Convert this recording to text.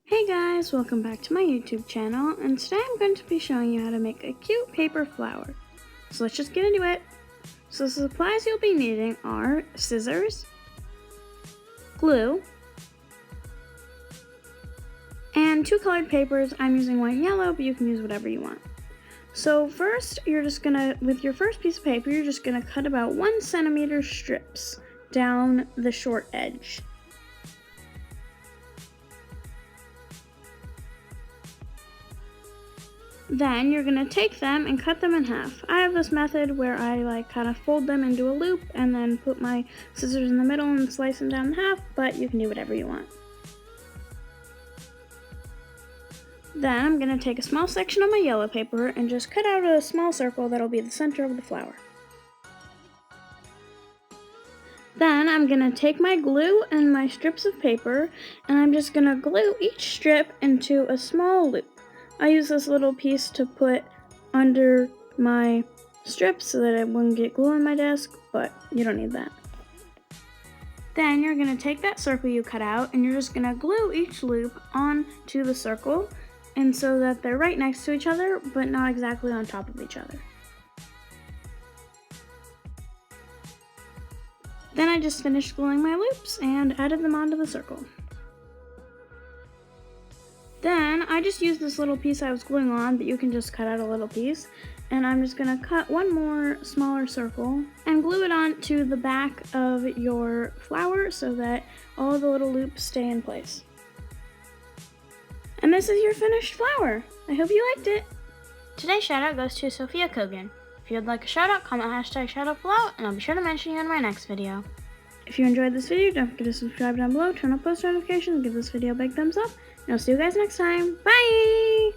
Hey guys, welcome back to my YouTube channel, and today I'm going to be showing you how to make a cute paper flower. So let's just get into it. So the supplies you'll be needing are scissors, glue, and two colored papers. I'm using white and yellow, but you can use whatever you want. So first, with your first piece of paper, you're just gonna cut about 1 centimeter strips down the short edge. Then you're gonna take them and cut them in half. I have this method where I kind of fold them into a loop and then put my scissors in the middle and slice them down in half, but you can do whatever you want. Then I'm gonna take a small section of my yellow paper and just cut out a small circle that'll be the center of the flower. Then I'm gonna take my glue and my strips of paper, and I'm just gonna glue each strip into a small loop. I use this little piece to put under my strips so that it wouldn't get glue on my desk, but you don't need that. Then you're gonna take that circle you cut out and you're just gonna glue each loop onto the circle, and so that they're right next to each other, but not exactly on top of each other. Then I just finished gluing my loops and added them onto the circle. Then I just used this little piece I was gluing on, but you can just cut out a little piece. And I'm just gonna cut one more smaller circle and glue it onto the back of your flower so that all the little loops stay in place. And this is your finished flower. I hope you liked it. Today's shout out goes to Sophia Kogan. If you'd like a shout out, comment #shoutout below, and I'll be sure to mention you in my next video. If you enjoyed this video, don't forget to subscribe down below, turn on post notifications, give this video a big thumbs up, and I'll see you guys next time. Bye!